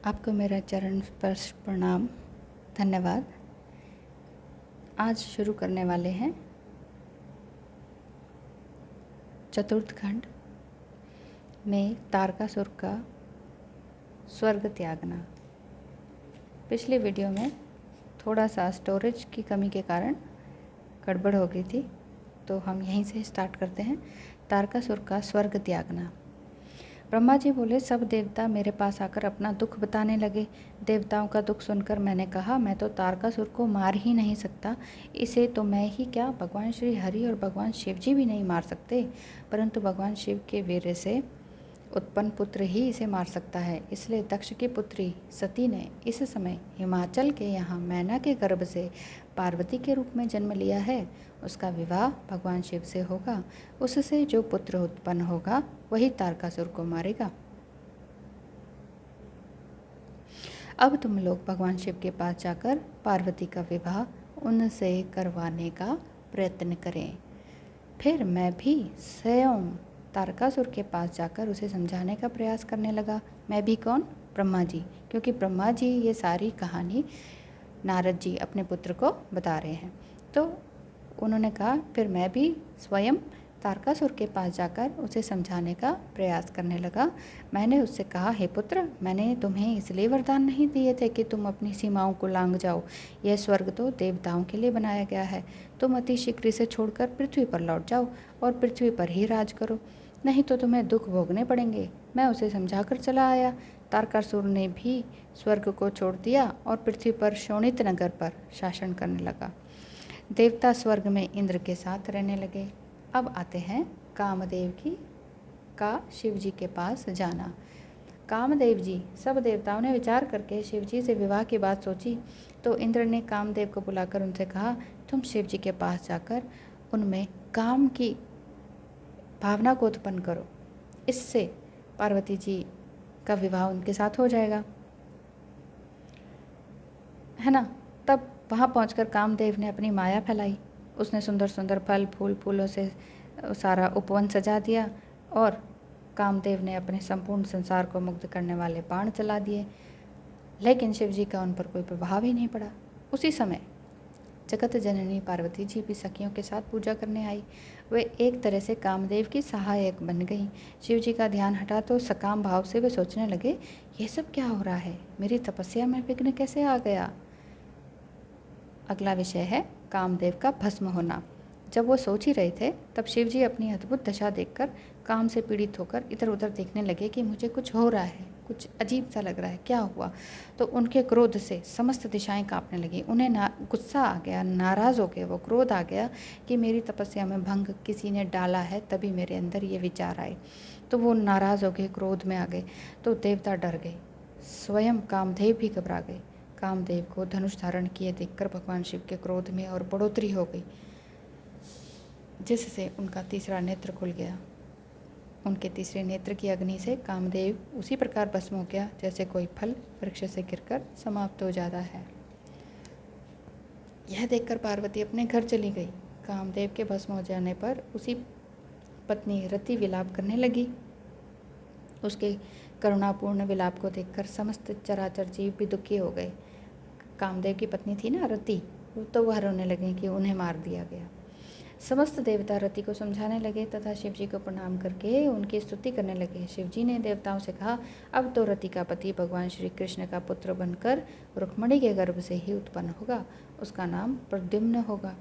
आपको मेरा चरण स्पर्श प्रणाम, धन्यवाद। आज शुरू करने वाले हैं चतुर्थ खंड में तारकासुर का स्वर्ग त्यागना। पिछले वीडियो में थोड़ा सा स्टोरेज की कमी के कारण गड़बड़ हो गई थी, तो हम यहीं से स्टार्ट करते हैं। तारकासुर का स्वर्ग त्यागना। ब्रह्मा जी बोले, सब देवता मेरे पास आकर अपना दुख बताने लगे। देवताओं का दुख सुनकर मैंने कहा, मैं तो तारकासुर को मार ही नहीं सकता। इसे तो मैं ही क्या, भगवान श्री हरि और भगवान शिव जी भी नहीं मार सकते, परंतु भगवान शिव के वीर्य से उत्पन्न पुत्र ही इसे मार सकता है। इसलिए दक्ष की पुत्री सती ने इस समय हिमाचल के यहाँ मैना के गर्भ से पार्वती के रूप में जन्म लिया है। उसका विवाह भगवान शिव से होगा। उससे जो पुत्र उत्पन्न होगा वही तारकासुर को मारेगा। अब तुम लोग भगवान शिव के पास जाकर पार्वती का विवाह उनसे करवाने का प्रयत्न करें। फिर मैं भी स्वयं तारकासुर के पास जाकर उसे समझाने का प्रयास करने लगा। मैं भी कौन? ब्रह्मा जी, क्योंकि ब्रह्मा जी ये सारी कहानी नारद जी अपने पुत्र को बता रहे हैं। तो उन्होंने कहा, फिर मैं भी स्वयं तारकासुर के पास जाकर उसे समझाने का प्रयास करने लगा। मैंने उससे कहा, हे पुत्र, मैंने तुम्हें इसलिए वरदान नहीं दिए थे कि तुम अपनी सीमाओं को लांघ जाओ। यह स्वर्ग तो देवताओं के लिए बनाया गया है। तुम अति शीघ्र इसे छोड़कर पृथ्वी पर लौट जाओ और पृथ्वी पर ही राज करो, नहीं तो तुम्हें दुख भोगने पड़ेंगे। मैं उसे समझाकर चला आया। तारकासुर ने भी स्वर्ग को छोड़ दिया और पृथ्वी पर शोणित नगर पर शासन करने लगा। देवता स्वर्ग में इंद्र के साथ रहने लगे। अब आते हैं कामदेव का शिव जी के पास जाना। कामदेव जी, सब देवताओं ने विचार करके शिव जी से विवाह की बात सोची, तो इंद्र ने कामदेव को बुलाकर उनसे कहा, तुम शिव जी के पास जाकर उनमें काम की भावना को उत्पन्न करो, इससे पार्वती जी का विवाह उनके साथ हो जाएगा, है ना। तब वहाँ पहुंचकर कामदेव ने अपनी माया फैलाई। उसने सुंदर सुंदर फल फूलों से सारा उपवन सजा दिया और कामदेव ने अपने संपूर्ण संसार को मुग्ध करने वाले बाण चला दिए, लेकिन शिव जी का उन पर कोई प्रभाव ही नहीं पड़ा। उसी समय जगत जननी पार्वती जी भी सखियों के साथ पूजा करने आई। वे एक तरह से कामदेव की सहायक बन गईं। शिव जी का ध्यान हटा तो सकाम भाव से वे सोचने लगे, ये सब क्या हो रहा है, मेरी तपस्या में विघ्न कैसे आ गया। अगला विषय है कामदेव का भस्म होना। जब वो सोच ही रहे थे, तब शिव जी अपनी अद्भुत दशा देखकर काम से पीड़ित होकर इधर उधर देखने लगे कि मुझे कुछ हो रहा है, कुछ अजीब सा लग रहा है, क्या हुआ। तो उनके क्रोध से समस्त दिशाएं कांपने लगी। उन्हें गुस्सा आ गया, नाराज़ हो गए, वो क्रोध आ गया कि मेरी तपस्या में भंग किसी ने डाला है, तभी मेरे अंदर ये विचार आए। तो वो नाराज़ हो गए, क्रोध में आ गए। तो देवता डर गए, स्वयं कामदेव भी घबरा गए। कामदेव को धनुष धारण किए देखकर भगवान शिव के क्रोध में और बढ़ोतरी हो गई, जिससे उनका तीसरा नेत्र खुल गया। उनके तीसरे नेत्र की अग्नि से कामदेव उसी प्रकार भस्म हो गया जैसे कोई फल वृक्ष से गिरकर समाप्त हो जाता है। यह देखकर पार्वती अपने घर चली गई। कामदेव के भस्म हो जाने पर उसी पत्नी रति विलाप करने लगी। उसके करुणापूर्ण विलाप को देखकर समस्त चराचर जीव भी दुखी हो गए। कामदेव की पत्नी थी ना रति, तो वह रोने लगी कि उन्हें मार दिया गया। समस्त देवता रति को समझाने लगे तथा शिव जी को प्रणाम करके उनकी स्तुति करने लगे। शिव जी ने देवताओं से कहा, अब तो रति का पति भगवान श्री कृष्ण का पुत्र बनकर रुक्मणी के गर्भ से ही उत्पन्न होगा। उसका नाम प्रद्युम्न होगा।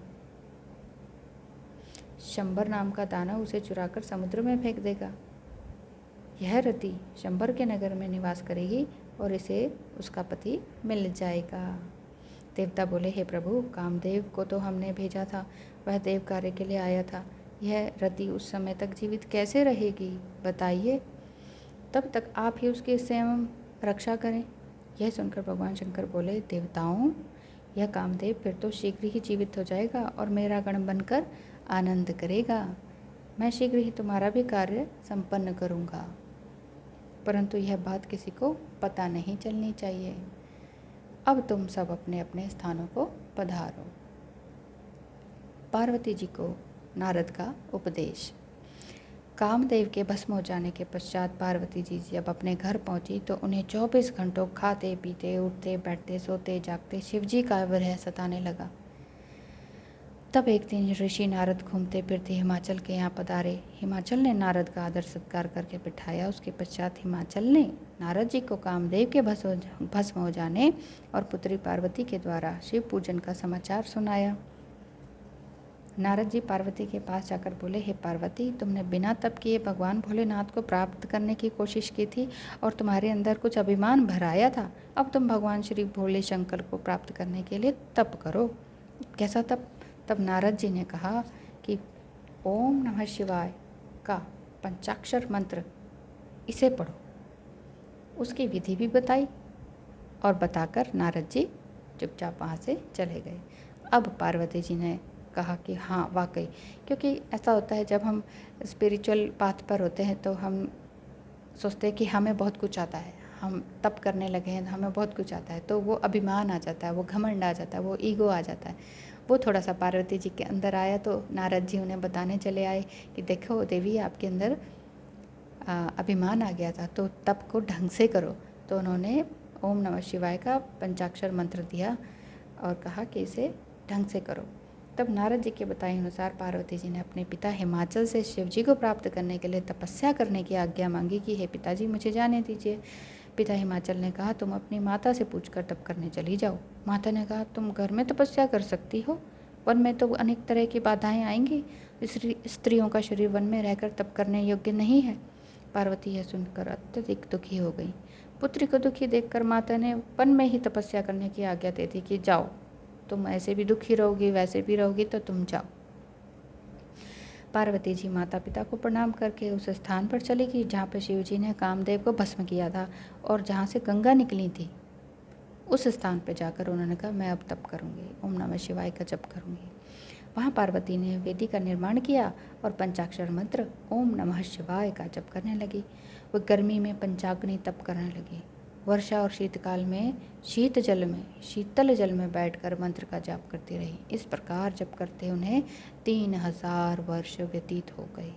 शंबर नाम का दानव उसे चुराकर समुद्र में फेंक देगा। यह रति शंबर के नगर में निवास करेगी और इसे उसका पति मिल जाएगा। देवता बोले, हे प्रभु, कामदेव को तो हमने भेजा था, वह देव कार्य के लिए आया था। यह रति उस समय तक जीवित कैसे रहेगी, बताइए। तब तक आप ही उसकी स्वयं रक्षा करें। यह सुनकर भगवान शंकर बोले, देवताओं, यह कामदेव फिर तो शीघ्र ही जीवित हो जाएगा और मेरा गण बनकर आनंद करेगा। मैं शीघ्र ही तुम्हारा भी कार्य संपन्न करूँगा, परंतु यह बात किसी को पता नहीं चलनी चाहिए। अब तुम सब अपने अपने स्थानों को पधारो। पार्वती जी को नारद का उपदेश। कामदेव के भस्म हो जाने के पश्चात पार्वती जी जब अपने घर पहुंची तो उन्हें 24 घंटों खाते पीते उठते बैठते सोते जागते शिवजी का विरह सताने लगा। तब एक दिन ऋषि नारद घूमते फिरते हिमाचल के यहाँ पधारे। हिमाचल ने नारद का आदर सत्कार करके बिठाया। उसके पश्चात हिमाचल ने नारद जी को कामदेव के भस्म हो जाने और पुत्री पार्वती के द्वारा शिव पूजन का समाचार सुनाया। नारद जी पार्वती के पास जाकर बोले, हे पार्वती, तुमने बिना तप किए भगवान भोलेनाथ को प्राप्त करने की कोशिश की थी और तुम्हारे अंदर कुछ अभिमान भर आया था। अब तुम भगवान श्री भोले शंकर को प्राप्त करने के लिए तप करो। कैसा तप? तब नारद जी ने कहा कि ओम नमः शिवाय का पंचाक्षर मंत्र, इसे पढ़ो। उसकी विधि भी बताई और बताकर नारद जी चुपचाप वहाँ से चले गए। अब पार्वती जी ने कहा कि हाँ वाकई, क्योंकि ऐसा होता है जब हम स्पिरिचुअल पाथ पर होते हैं तो हम सोचते हैं कि हमें बहुत कुछ आता है, हम तप करने लगे हैं, हमें बहुत कुछ आता है, तो वो अभिमान आ जाता है, वो घमंड आ जाता है, वो ईगो आ जाता है। वो थोड़ा सा पार्वती जी के अंदर आया तो नारद जी उन्हें बताने चले आए कि देखो देवी, आपके अंदर अभिमान आ गया था, तो तप को ढंग से करो। तो उन्होंने ओम नमः शिवाय का पंचाक्षर मंत्र दिया और कहा कि इसे ढंग से करो। तब नारद जी के बताए अनुसार पार्वती जी ने अपने पिता हिमाचल से शिव जी को प्राप्त करने के लिए तपस्या करने की आज्ञा मांगी कि हे पिताजी, मुझे जाने दीजिए। पिता हिमाचल ने कहा, तुम अपनी माता से पूछकर तप करने चली जाओ। माता ने कहा, तुम घर में तपस्या कर सकती हो, वन में तो अनेक तरह की बाधाएं आएंगी। स्त्रियों का शरीर वन में रहकर तप करने योग्य नहीं है। पार्वती यह सुनकर अत्यधिक दुखी हो गई। पुत्री को दुखी देखकर माता ने वन में ही तपस्या करने की आज्ञा दे दी कि जाओ, तुम ऐसे भी दुखी रहोगी, वैसे भी रहोगी, तो तुम जाओ। पार्वती जी माता पिता को प्रणाम करके उस स्थान पर चली गई जहाँ पर शिव जी ने कामदेव को भस्म किया था और जहाँ से गंगा निकली थी। उस स्थान पर जाकर उन्होंने कहा, मैं अब तप करूँगी, ओम नमः शिवाय का जप करूँगी। वहाँ पार्वती ने वेदी का निर्माण किया और पंचाक्षर मंत्र ओम नमः शिवाय का जप करने लगी। वह गर्मी में पंचाग्नि तप करने लगी। वर्षा और शीतकाल में शीतल जल में बैठकर मंत्र का जाप करती रही। इस प्रकार जप करते उन्हें 3000 वर्ष व्यतीत हो गए।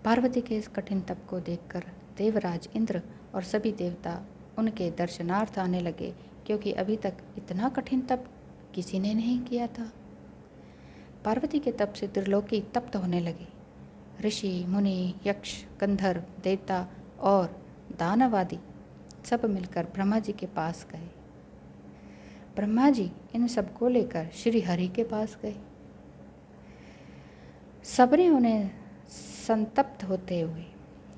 पार्वती के इस कठिन तप को देखकर देवराज इंद्र और सभी देवता उनके दर्शनार्थ आने लगे, क्योंकि अभी तक इतना कठिन तप किसी ने नहीं किया था। पार्वती के तप से त्रिलोकी तप्त होने लगी। ऋषि, मुनि, यक्ष, गंधर्व, देवता और दानवादी सब मिलकर ब्रह्मा जी के पास गए। ब्रह्मा जी इन सबको लेकर श्री हरि के पास गए। सबने उन्हें संतप्त होते हुए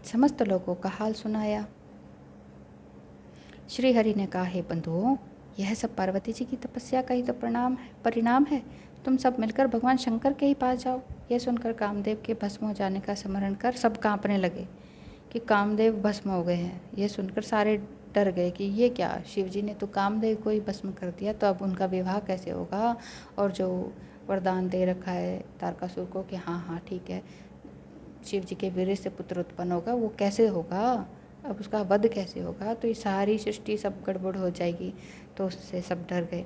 समस्त लोगों का हाल सुनाया। श्री हरि ने कहा, हे बंधुओं, यह सब पार्वती जी की तपस्या का ही तो परिणाम है। तुम सब मिलकर भगवान शंकर के ही पास जाओ। यह सुनकर कामदेव के भस्म हो जाने का स्मरण कर सब कांपने लगे कि कामदेव भस्म हो गए हैं। यह सुनकर सारे डर गए कि ये क्या, शिव जी ने तो कामदेव को ही भस्म कर दिया, तो अब उनका विवाह कैसे होगा। और जो वरदान दे रखा है तारकासुर को कि हाँ हाँ ठीक है, शिव जी के वीर्य से पुत्र उत्पन्न होगा, वो कैसे होगा, अब उसका वध कैसे होगा, तो ये सारी सृष्टि सब गड़बड़ हो जाएगी। तो उससे सब डर गए।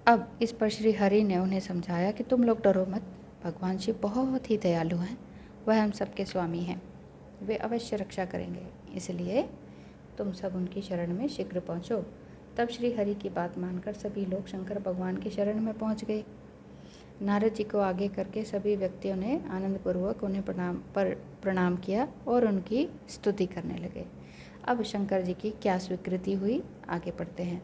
अब इस पर श्री हरि ने उन्हें समझाया कि तुम लोग डरो मत, भगवान शिव बहुत ही दयालु हैं, वह हम सबके स्वामी हैं, वे अवश्य रक्षा करेंगे, इसलिए तुम सब उनकी शरण में शीघ्र पहुँचो। तब श्री हरि की बात मानकर सभी लोग शंकर भगवान की शरण में पहुँच गए। नारद जी को आगे करके सभी व्यक्तियों ने आनंदपूर्वक उन्हें प्रणाम किया और उनकी स्तुति करने लगे। अब शंकर जी की क्या स्वीकृति हुई, आगे पढ़ते हैं।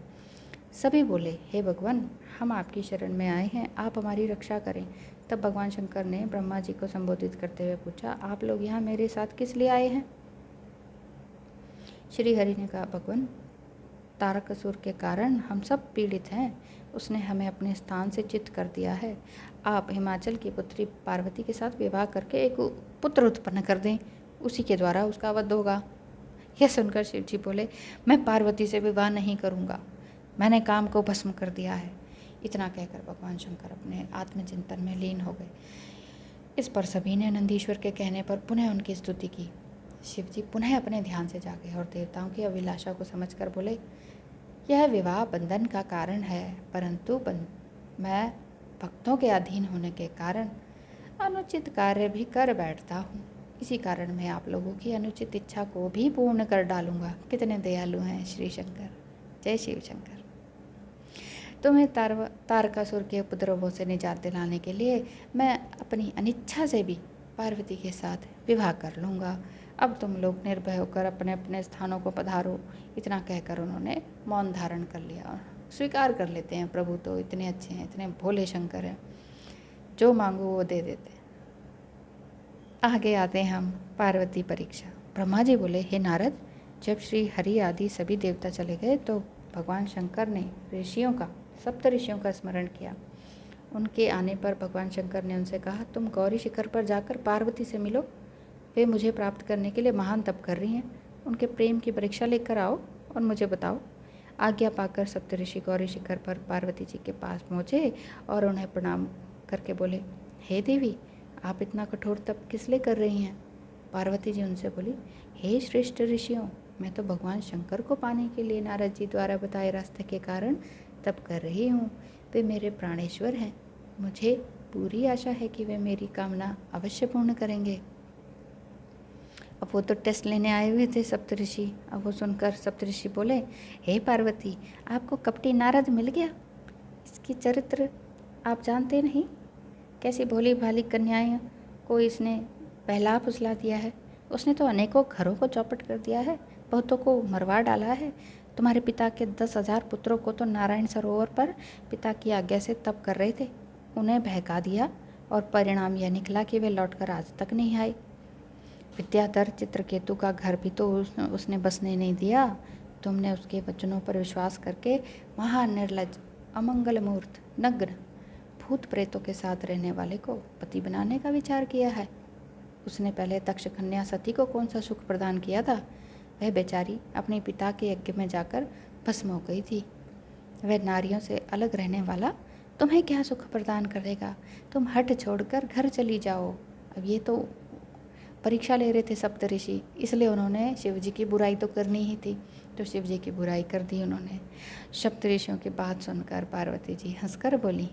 सभी बोले, हे भगवान, हम आपकी शरण में आए हैं, आप हमारी रक्षा करें। तब भगवान शंकर ने ब्रह्मा जी को संबोधित करते हुए पूछा, आप लोग यहाँ मेरे साथ किस लिए आए हैं। श्री हरि ने कहा, भगवान, तारकासुर के कारण हम सब पीड़ित हैं, उसने हमें अपने स्थान से च्युत कर दिया है। आप हिमाचल की पुत्री पार्वती के साथ विवाह करके एक पुत्र उत्पन्न कर दें, उसी के द्वारा उसका वध होगा। यह सुनकर शिव जी बोले, मैं पार्वती से विवाह नहीं करूँगा, मैंने काम को भस्म कर दिया है। इतना कहकर भगवान शंकर अपने आत्मचिंतन में लीन हो गए। इस पर सभी ने नंदीश्वर के कहने पर पुनः उनकी स्तुति की। शिव जी पुनः अपने ध्यान से जागे और देवताओं की अभिलाषा को समझकर बोले, यह विवाह बंधन का कारण है, परंतु मैं भक्तों के अधीन होने के कारण अनुचित कार्य भी कर बैठता हूँ। इसी कारण मैं आप लोगों की अनुचित इच्छा को भी पूर्ण कर डालूंगा। कितने दयालु हैं श्री शंकर। जय शिव शंकर। तुम्हें तारकासुर के उपद्रवों से निजात दिलाने के लिए मैं अपनी अनिच्छा से भी पार्वती के साथ विवाह कर लूँगा। अब तुम लोग निर्भय होकर अपने अपने स्थानों को पधारो। इतना कहकर उन्होंने मौन धारण कर लिया। स्वीकार कर लेते हैं, प्रभु तो इतने अच्छे हैं, इतने भोले शंकर हैं, जो मांगो वो दे देते हैं। आगे आते हैं हम पार्वती परीक्षा। ब्रह्मा जी बोले, हे नारद, जब श्री हरि आदि सभी देवता चले गए तो भगवान शंकर ने ऋषियों का, सप्त ऋषियों का स्मरण किया। उनके आने पर भगवान शंकर ने उनसे कहा, तुम गौरी शिखर पर जाकर पार्वती से मिलो। वे मुझे प्राप्त करने के लिए महान तप कर रही हैं। उनके प्रेम की परीक्षा लेकर आओ और मुझे बताओ। आज्ञा पाकर सप्तऋषि गौरी शिखर पर पार्वती जी के पास पहुँचे और उन्हें प्रणाम करके बोले, हे देवी, आप इतना कठोर तप किस लिए कर रही हैं? पार्वती जी उनसे बोली, हे श्रेष्ठ ऋषियों, मैं तो भगवान शंकर को पाने के लिए नारद जी द्वारा बताए रास्ते के कारण तप कर रही हूँ। वे मेरे प्राणेश्वर हैं। मुझे पूरी आशा है कि वे मेरी कामना अवश्य पूर्ण करेंगे। अब वो तो टेस्ट लेने आए हुए थे सप्तऋषि। अब वो सुनकर सप्तऋषि बोले, हे पार्वती, आपको कपटी नारद मिल गया। इसकी चरित्र आप जानते नहीं। कैसी भोली भाली कन्याएं को इसने बहला फुसला दिया है। उसने तो अनेकों घरों को चौपट कर दिया है, बहुतों को मरवा डाला है। तुम्हारे पिता के 10,000 पुत्रों को तो नारायण सरोवर पर पिता की आज्ञा से तप कर रहे थे, उन्हें बहका दिया और परिणाम यह निकला कि वे लौटकर आज तक नहीं आए। विद्याधर चित्रकेतु का घर भी तो उसने बसने नहीं दिया। तुमने उसके वचनों पर विश्वास करके महानिर्लज, अमंगल मूर्त, नग्न, भूत प्रेतों के साथ रहने वाले को पति बनाने का विचार किया है। उसने पहले दक्ष कन्या सती को कौन सा सुख प्रदान किया था? वह बेचारी अपने पिता के यज्ञ में जाकर भस्म हो गई थी। वह नारियों से अलग रहने वाला तुम्हें क्या सुख प्रदान करेगा? तुम हट छोड़कर घर चली जाओ। अब ये तो परीक्षा ले रहे थे सप्तऋषि, इसलिए उन्होंने शिव जी की बुराई तो करनी ही थी, तो शिव जी की बुराई कर दी उन्होंने। सप्तऋषियों की बात सुनकर पार्वती जी हंसकर बोली,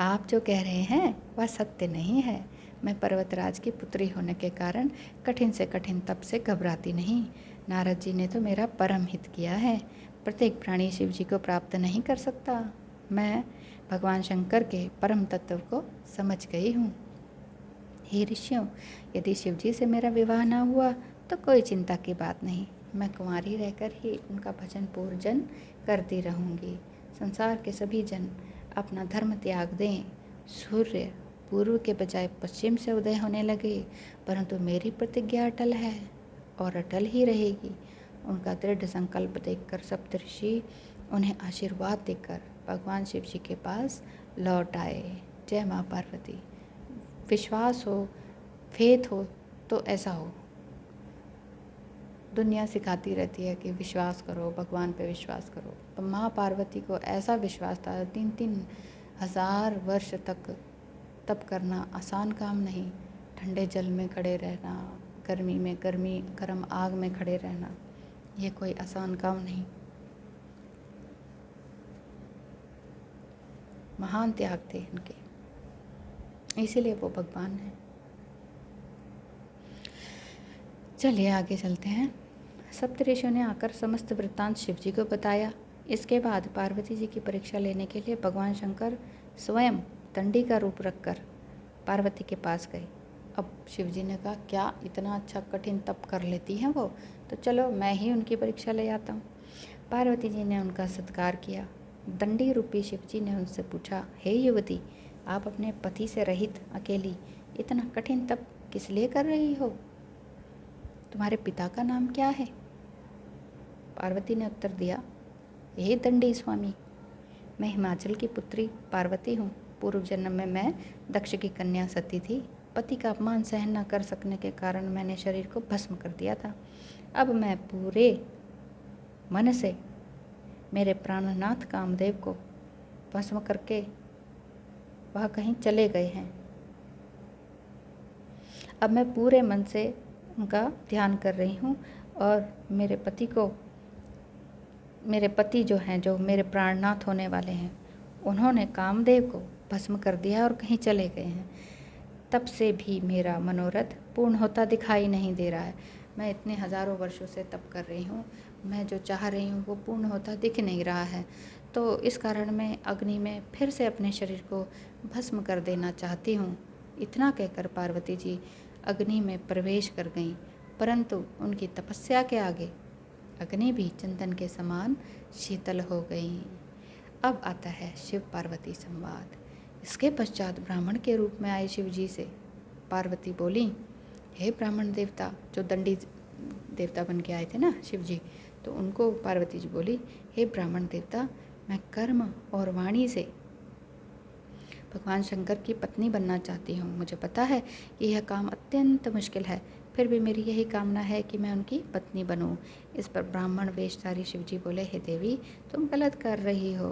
आप जो कह रहे हैं वह सत्य नहीं है। मैं पर्वतराज की पुत्री होने के कारण कठिन से कठिन तप से घबराती नहीं। नारद जी ने तो मेरा परम हित किया है। प्रत्येक प्राणी शिव जी को प्राप्त नहीं कर सकता। मैं भगवान शंकर के परम तत्व को समझ गई हूँ। हे ऋषियों, यदि शिव जी से मेरा विवाह न हुआ तो कोई चिंता की बात नहीं। मैं कुंवारी रहकर ही उनका भजन पूजन करती रहूँगी। संसार के सभी जन अपना धर्म त्याग दें। सूर्य पूर्व के बजाय पश्चिम से उदय होने लगे, परंतु मेरी प्रतिज्ञा अटल है और अटल ही रहेगी। उनका दृढ़ संकल्प देखकर सप्तऋषि उन्हें आशीर्वाद देकर भगवान शिव जी के पास लौट आए। जय माँ पार्वती। विश्वास हो, फेथ हो तो ऐसा हो। दुनिया सिखाती रहती है कि विश्वास करो, भगवान पे विश्वास करो, तो माँ पार्वती को ऐसा विश्वास था। 3-3 हज़ार वर्ष तक तप करना आसान काम नहीं। ठंडे जल में खड़े रहना, गर्मी में गर्म आग में खड़े रहना, ये कोई आसान काम नहीं। महान त्याग थे इनके, इसीलिए वो भगवान हैं। चलिए आगे चलते हैं। सप्तऋषियों ने आकर समस्त वृत्तांत शिव जी को बताया। इसके बाद पार्वती जी की परीक्षा लेने के लिए भगवान शंकर स्वयं दंडी का रूप रखकर पार्वती के पास गए। अब शिव जी ने कहा, क्या इतना अच्छा कठिन तप कर लेती हैं वो, तो चलो मैं ही उनकी परीक्षा ले आता हूँ। पार्वती जी ने उनका सत्कार किया। दंडी रूपी शिव जी ने उनसे पूछा, हे युवती, आप अपने पति से रहित अकेली इतना कठिन तप किस लिए कर रही हो? तुम्हारे पिता का नाम क्या है? पार्वती ने उत्तर दिया, हे दंडी स्वामी, मैं हिमाचल की पुत्री पार्वती हूँ। पूर्व जन्म में मैं दक्ष की कन्या सती थी। पति का अपमान सहन न कर सकने के कारण मैंने शरीर को भस्म कर दिया था। अब मैं पूरे मन से मेरे प्राणनाथ कामदेव को भस्म करके वह कहीं चले गए हैं। अब मैं पूरे मन से उनका ध्यान कर रही हूँ और मेरे पति जो हैं, जो मेरे प्राणनाथ होने वाले हैं, उन्होंने कामदेव को भस्म कर दिया और कहीं चले गए हैं। तब से भी मेरा मनोरथ पूर्ण होता दिखाई नहीं दे रहा है। मैं इतने हज़ारों वर्षों से तप कर रही हूँ, मैं जो चाह रही हूँ वो पूर्ण होता दिख नहीं रहा है। तो इस कारण मैं अग्नि में फिर से अपने शरीर को भस्म कर देना चाहती हूँ। इतना कहकर पार्वती जी अग्नि में प्रवेश कर गईं, परंतु उनकी तपस्या के आगे अग्नि भी चंदन के समान शीतल हो गई। अब आता है शिव पार्वती संवाद। इसके पश्चात ब्राह्मण के रूप में आए शिव जी से पार्वती बोली, हे ब्राह्मण देवता, जो दंडी देवता बन के आए थे ना शिव जी, तो उनको पार्वती जी बोली, हे ब्राह्मण देवता, मैं कर्म और वाणी से भगवान शंकर की पत्नी बनना चाहती हूँ। मुझे पता है कि यह काम अत्यंत मुश्किल है, फिर भी मेरी यही कामना है कि मैं उनकी पत्नी बनूं। इस पर ब्राह्मण वेशधारी शिव जी बोले, हे देवी, तुम गलत कर रही हो।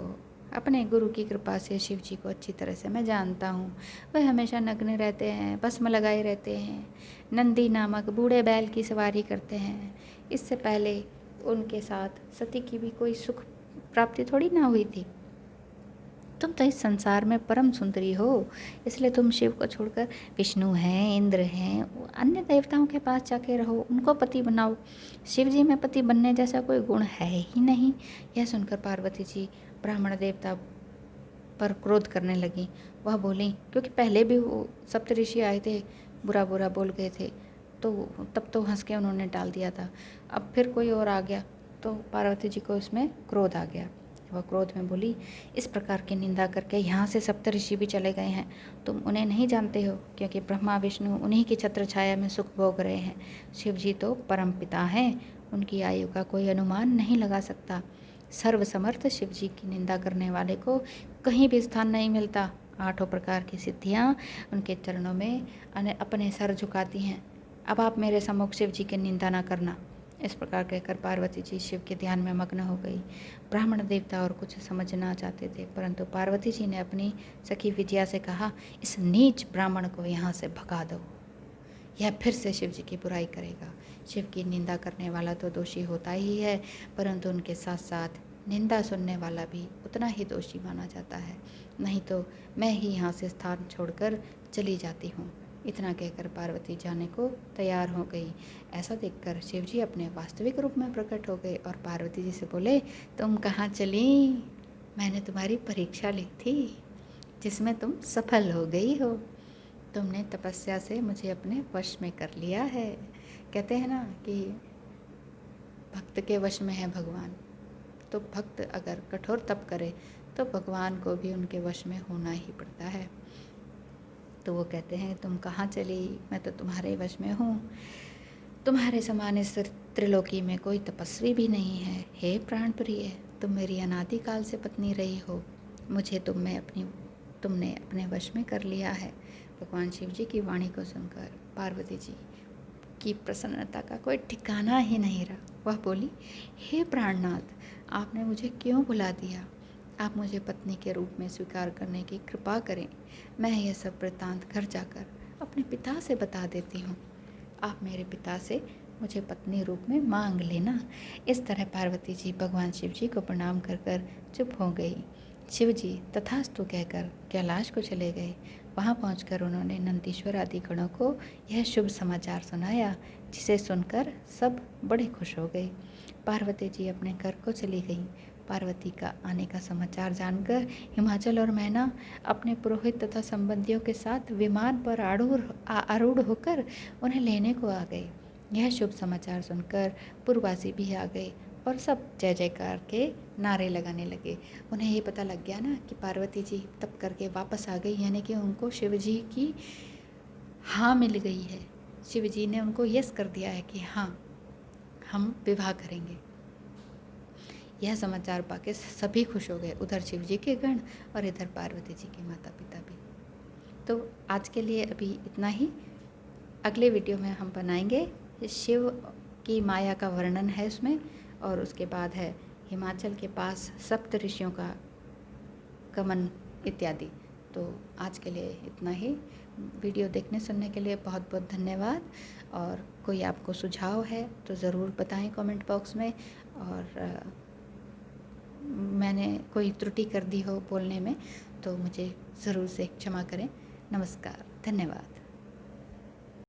अपने गुरु की कृपा से शिव जी को अच्छी तरह से मैं जानता हूँ। वह हमेशा नग्न रहते हैं, भस्म लगाए रहते हैं, नंदी नामक बूढ़े बैल की सवारी करते हैं। इससे पहले उनके साथ सती की भी कोई सुख प्राप्ति थोड़ी ना हुई थी। तुम तो इस संसार में परम सुंदरी हो, इसलिए तुम शिव को छोड़कर विष्णु हैं, इंद्र हैं, अन्य देवताओं के पास जाके रहो, उनको पति बनाओ। शिव जी में पति बनने जैसा कोई गुण है ही नहीं। यह सुनकर पार्वती जी ब्राह्मण देवता पर क्रोध करने लगी। वह बोली, क्योंकि पहले भी वो सप्तऋषि आए थे, बुरा बुरा बोल गए थे, तो तब तो हंस के उन्होंने टाल दिया था। अब फिर कोई और आ गया तो पार्वती जी को इसमें क्रोध आ गया। वह क्रोध में बोली, इस प्रकार की निंदा करके यहाँ से सप्तऋषि भी चले गए हैं। तुम उन्हें नहीं जानते हो, क्योंकि ब्रह्मा विष्णु उन्हीं की छत्र छाया में सुख भोग रहे हैं। शिव जी तो परम पिता हैं, उनकी आयु का कोई अनुमान नहीं लगा सकता। सर्वसमर्थ शिव जी की निंदा करने वाले को कहीं भी स्थान नहीं मिलता। आठों प्रकार की सिद्धियाँ उनके चरणों में अपने सर झुकाती हैं। अब आप मेरे सम्मुख शिव जी की निंदा ना करना। इस प्रकार कहकर पार्वती जी शिव के ध्यान में मग्न हो गई। ब्राह्मण देवता और कुछ समझना चाहते थे, परंतु पार्वती जी ने अपनी सखी विजया से कहा, इस नीच ब्राह्मण को यहाँ से भगा दो, यह फिर से शिव जी की बुराई करेगा। शिव की निंदा करने वाला तो दोषी होता ही है, परंतु उनके साथ साथ निंदा सुनने वाला भी उतना ही दोषी माना जाता है। नहीं तो मैं ही यहाँ से स्थान छोड़कर चली जाती हूँ। इतना कहकर पार्वती जाने को तैयार हो गई। ऐसा देखकर शिव जी अपने वास्तविक रूप में प्रकट हो गए और पार्वती जी से बोले, तुम कहाँ चली? मैंने तुम्हारी परीक्षा ली थी, जिसमें तुम सफल हो गई हो। तुमने तपस्या से मुझे अपने वश में कर लिया है। कहते हैं ना कि भक्त के वश में है भगवान। तो भक्त अगर कठोर तप करे तो भगवान को भी उनके वश में होना ही पड़ता है। तो वो कहते हैं, तुम कहाँ चली? मैं तो तुम्हारे वश में हूँ। तुम्हारे समान इस त्रिलोकी में कोई तपस्वी भी नहीं है। हे प्राण प्रिय, तुम मेरी अनादिकाल से पत्नी रही हो, मुझे तुमने अपने वश में कर लिया है। भगवान शिव जी की वाणी को सुनकर पार्वती जी की प्रसन्नता का कोई ठिकाना ही नहीं रहा। वह बोली, हे प्राणनाथ, आपने मुझे क्यों बुला दिया? आप मुझे पत्नी के रूप में स्वीकार करने की कृपा करें। मैं यह सब वृत्तांत घर जाकर अपने पिता से बता देती हूँ। आप मेरे पिता से मुझे पत्नी रूप में मांग लेना। इस तरह पार्वती जी भगवान शिव जी को प्रणाम कर कर चुप हो गई। शिव जी तथास्तु कहकर कैलाश को चले गए। वहाँ पहुंचकर उन्होंने नंदीश्वर आदि गणों को यह शुभ समाचार सुनाया, जिसे सुनकर सब बड़े खुश हो गए। पार्वती जी अपने घर को चली गईं। पार्वती का आने का समाचार जानकर हिमाचल और मैना अपने पुरोहित तथा संबंधियों के साथ विमान पर आरूढ़ होकर उन्हें लेने को आ गए। यह शुभ समाचार सुनकर पुरवासी भी आ गए और सब जय जयकार के नारे लगाने लगे। उन्हें ये पता लग गया ना कि पार्वती जी तप करके वापस आ गई, यानी कि उनको शिव जी की हाँ मिल गई है। शिव जी ने उनको यस कर दिया है कि हाँ, हम विवाह करेंगे। यह समाचार पाके सभी खुश हो गए, उधर शिव जी के गण और इधर पार्वती जी के माता पिता भी। तो आज के लिए अभी इतना ही। अगले वीडियो में हम बनाएंगे शिव की माया का वर्णन है उसमें, और उसके बाद है हिमाचल के पास सप्त ऋषियों का गमन इत्यादि। तो आज के लिए इतना ही। वीडियो देखने सुनने के लिए बहुत बहुत धन्यवाद। और कोई आपको सुझाव है तो ज़रूर बताएं कमेंट बॉक्स में। और मैंने कोई त्रुटि कर दी हो बोलने में तो मुझे ज़रूर से क्षमा करें। नमस्कार, धन्यवाद।